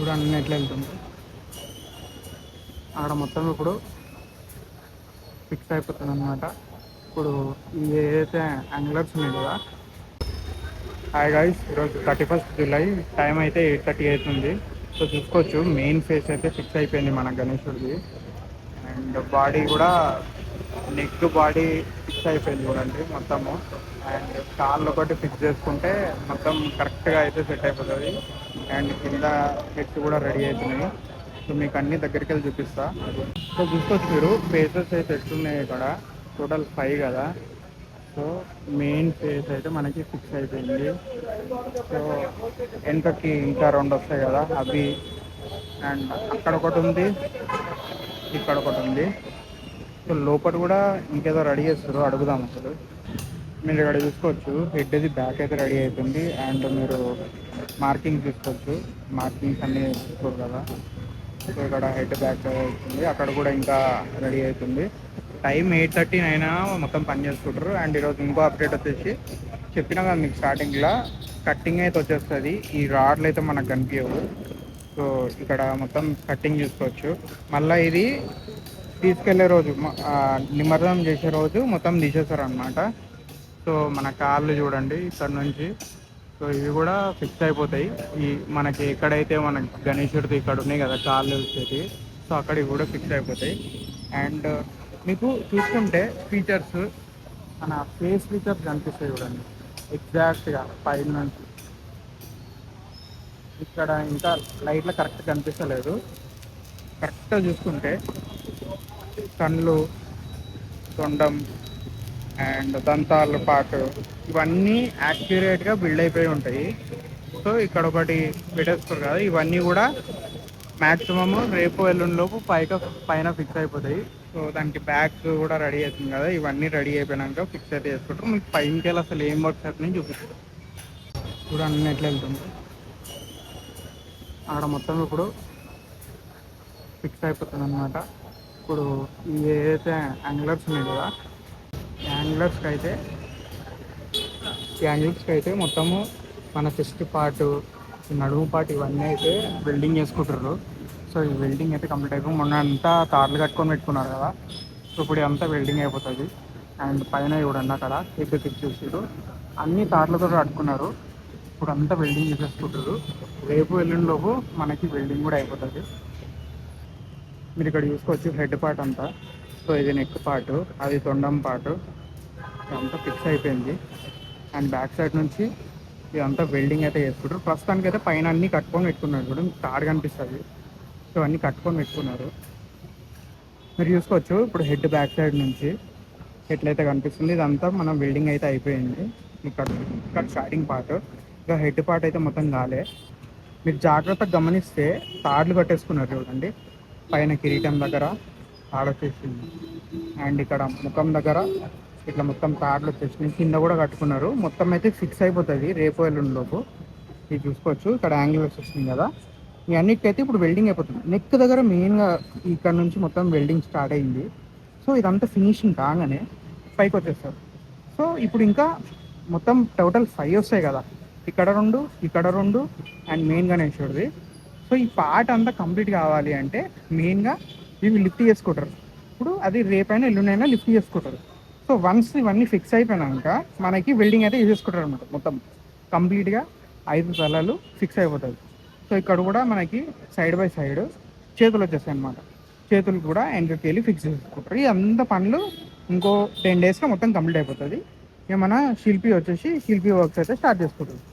చూడండి ఎట్లా వెళ్తుంది. ఆడ మొత్తం ఇప్పుడు ఫిక్స్ అయిపోతుంది అనమాట. ఇప్పుడు ఈ ఏదైతే యాంగ్లర్స్ ఉన్నాయి కదా. హాయ్ గైస్, ఈరోజు 31 జూలై, టైం అయితే 8:30 అవుతుంది. సో చూసుకోవచ్చు మెయిన్ ఫేస్ అయితే ఫిక్స్ అయిపోయింది మన గణేశుడిది. అండ్ బాడీ కూడా నెక్ బాడీ ఫిక్స్ అయిపోయింది చూడండి మొత్తము. అండ్ కాళ్ళు ఒకటి ఫిక్స్ చేసుకుంటే మొత్తం కరెక్ట్గా అయితే సెట్ అయిపోతుంది. అండ్ కింద హెడ్స్ కూడా రెడీ అవుతున్నాయి. సో మీకు అన్ని దగ్గరికి వెళ్ళి చూపిస్తా. సో చూసుకోవచ్చు మీరు ఫేసెస్ అయితే ఎట్లున్నాయి ఇక్కడ. టోటల్ 5 కదా. సో మెయిన్ ఫేస్ అయితే మనకి ఫిక్స్ అయిపోయింది. సో వెనకకి ఇంకా 2 వస్తాయి కదా అవి. అండ్ అక్కడ ఒకటి ఉంది, ఇక్కడ ఒకటి ఉంది. సో లోపల కూడా ఇంకేదో రెడీ చేస్తారు, అడుగుదాం అసలు. మీరు ఇక్కడ చూసుకోవచ్చు హెడ్ది బ్యాక్ అయితే రెడీ అవుతుంది. అండ్ మీరు మార్కింగ్ చూసుకోవచ్చు, మార్కింగ్స్ అన్నీ చూసుకోరు కదా. సో ఇక్కడ హెడ్ బ్యాక్ అవుతుంది, అక్కడ కూడా ఇంకా రెడీ అవుతుంది. టైం 8:30 అయినా మొత్తం పని చేసుకుంటారు. అండ్ ఈరోజు ఇంకో అప్డేట్ వచ్చేసి చెప్పినా కదా మీకు స్టార్టింగ్లో, కట్టింగ్ అయితే వచ్చేస్తుంది. ఈ రాడ్లు అయితే మనకు కనిపించవు. సో ఇక్కడ మొత్తం కట్టింగ్ చూసుకోవచ్చు. మళ్ళీ ఇది తీసుకెళ్లే రోజు, నిమజ్జనం చేసే రోజు మొత్తం తీసేస్తారు అనమాట. సో మన కాళ్ళు చూడండి ఇక్కడ నుంచి. సో ఇవి కూడా ఫిక్స్ అయిపోతాయి. ఈ మనకి ఎక్కడైతే మన గణేశుడిది ఇక్కడ ఉన్నాయి కదా కాళ్ళు వచ్చేది, సో అక్కడికి కూడా ఫిక్స్ అయిపోతాయి. అండ్ మీకు చూసుకుంటే ఫీచర్స్, మన ఫేస్ ఫీచర్స్ కనిపిస్తాయి చూడండి ఎగ్జాక్ట్గా పైన నుంచి. ఇక్కడ ఇంకా లైట్లో కరెక్ట్ కనిపిస్తలేదు. కరెక్ట్గా చూసుకుంటే కళ్ళు, తొండం అండ్ దంతాల పాటు ఇవన్నీ యాక్యురేట్గా బిల్డ్ అయిపోయి ఉంటాయి. సో ఇక్కడ ఒకటి పెట్టేస్తారు కదా, ఇవన్నీ కూడా మ్యాక్సిమమ్ రేపు ఎల్లుండిలోపు పైన ఫిక్స్ అయిపోతాయి. సో దానికి బ్యాక్ కూడా రెడీ అవుతుంది కదా, ఇవన్నీ రెడీ అయిపోయినాక ఫిక్స్ అయితే చేసుకుంటారు. మీకు పైనకి వెళ్ళి అసలు ఏం వర్క్స్ అవుతుంది చూపిస్తారు. చూడండి ఎట్లా వెళ్తుంది. ఆడ మొత్తం ఇప్పుడు ఫిక్స్ అయిపోతుంది అనమాట. ఇప్పుడు ఈ ఏదైతే యాంగ్లర్స్ ఉన్నాయి కదా, యాంగిల్స్కి అయితే మొత్తము మన చెస్ట్ పార్ట్, నడుము పార్ట్ ఇవన్నీ అయితే వెల్డింగ్ చేసుకుంటారు. సో ఈ వెల్డింగ్ అయితే కంప్లీట్ అయిపోయి మొన్న అంతా తార్లు కట్టుకొని పెట్టుకున్నారు కదా. సో ఇప్పుడు అంతా వెల్డింగ్ అయిపోతుంది. అండ్ పైన చూడండి అక్కడ హెడ్ ఫిక్స్ చేసారు, అన్ని తార్లతో కట్టుకున్నారు. ఇప్పుడు అంతా వెల్డింగ్ చేసేసుకుంటారు. రేపు ఎల్లుండిలోపు మనకి వెల్డింగ్ కూడా అయిపోతుంది. మీరు ఇక్కడ చూసుకోవచ్చు హెడ్ పార్ట్ అంతా. సో ఇది నెక్ పార్ట్, అది తొండం పార్ట్, అంతా ఫిక్స్ అయిపోయింది. అండ్ బ్యాక్ సైడ్ నుంచి ఇదంతా వెల్డింగ్ అయితే చేసుకుంటారు. ప్రస్తుతానికి అయితే పైన అన్నీ కట్టుకొని పెట్టుకున్నారు. కూడా మీకు తాడు కనిపిస్తుంది. సో అన్నీ కట్టుకొని పెట్టుకున్నారు. మీరు చూసుకోవచ్చు ఇప్పుడు హెడ్ బ్యాక్ సైడ్ నుంచి ఎట్లయితే కనిపిస్తుంది, ఇదంతా మనం వెల్డింగ్ అయితే అయిపోయింది. ఇక్కడ స్టార్టింగ్ పార్ట్, ఇంకా హెడ్ పార్ట్ అయితే మొత్తం కాలే. మీరు జాగ్రత్తగా గమనిస్తే తాడులు కట్టేసుకున్నారు చూడండి. పైన కిరీటం దగ్గర తాడు వచ్చేసింది. అండ్ ఇక్కడ ముఖం దగ్గర ఇట్లా మొత్తం తాడులు వచ్చేసినాయి. కింద కూడా కట్టుకున్నారు. మొత్తం అయితే ఫిక్స్ అయిపోతుంది రేపు ఎల్లుండిలోపు. ఇది చూసుకోవచ్చు ఇక్కడ యాంగిల్ వచ్చేసింది కదా. ఈ అన్నిటికైతే ఇప్పుడు వెల్డింగ్ అయిపోతుంది. నెక్ దగ్గర మెయిన్గా ఇక్కడ నుంచి మొత్తం వెల్డింగ్ స్టార్ట్ అయింది. సో ఇదంతా ఫినిషింగ్ కాగానే పైకి వచ్చేస్తారు. సో ఇప్పుడు ఇంకా మొత్తం టోటల్ 5 వస్తాయి కదా, ఇక్కడ 2, ఇక్కడ 2 అండ్ మెయిన్ గణేశుడిది. సో ఈ పార్ట్ అంతా కంప్లీట్ కావాలి అంటే మెయిన్గా ఇవి లిఫ్ట్ చేసుకుంటారు. ఇప్పుడు అది రేపైనా ఎల్లుండైనా లిఫ్ట్ చేసుకుంటారు. సో వన్స్ ఇవన్నీ ఫిక్స్ అయిపోయినాక మనకి వెల్డింగ్ అయితే వేసేసుకుంటారు అనమాట. మొత్తం కంప్లీట్గా 5 తలలు ఫిక్స్ అయిపోతుంది. సో ఇక్కడ కూడా మనకి సైడ్ బై సైడ్ చేతులు వచ్చేస్తాయి అనమాట. చేతులు కూడా వెనకకి వెళ్ళి ఫిక్స్ చేసుకుంటారు. ఈ అంత పనులు ఇంకో 10 డేస్లో మొత్తం కంప్లీట్ అయిపోతుంది. ఇక మన శిల్పి వచ్చేసి శిల్పి వర్క్స్ అయితే స్టార్ట్ చేసుకుంటుంది.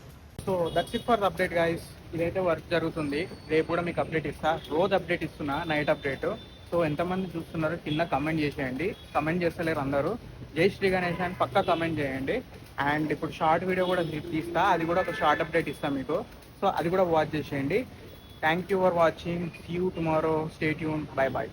So that's it for the update guys. ఇదైతే వర్క్ జరుగుతుంది. రేపు కూడా మీకు అప్డేట్ ఇస్తా. రోజు అప్డేట్ ఇస్తున్నా, నైట్ అప్డేట్. సో ఎంతమంది చూస్తున్నారో కింద కమెంట్ చేసేయండి. కమెంట్ చేస్తలేరు అందరూ. జై శ్రీ గణేష్ అని పక్కా కమెంట్ చేయండి. అండ్ ఇప్పుడు షార్ట్ వీడియో కూడా తీస్తా, అది కూడా ఒక షార్ట్ అప్డేట్ ఇస్తాను మీకు. సో అది కూడా వాచ్ చేసేయండి. Thank you for watching. See you tomorrow. Stay tune. Bye bye.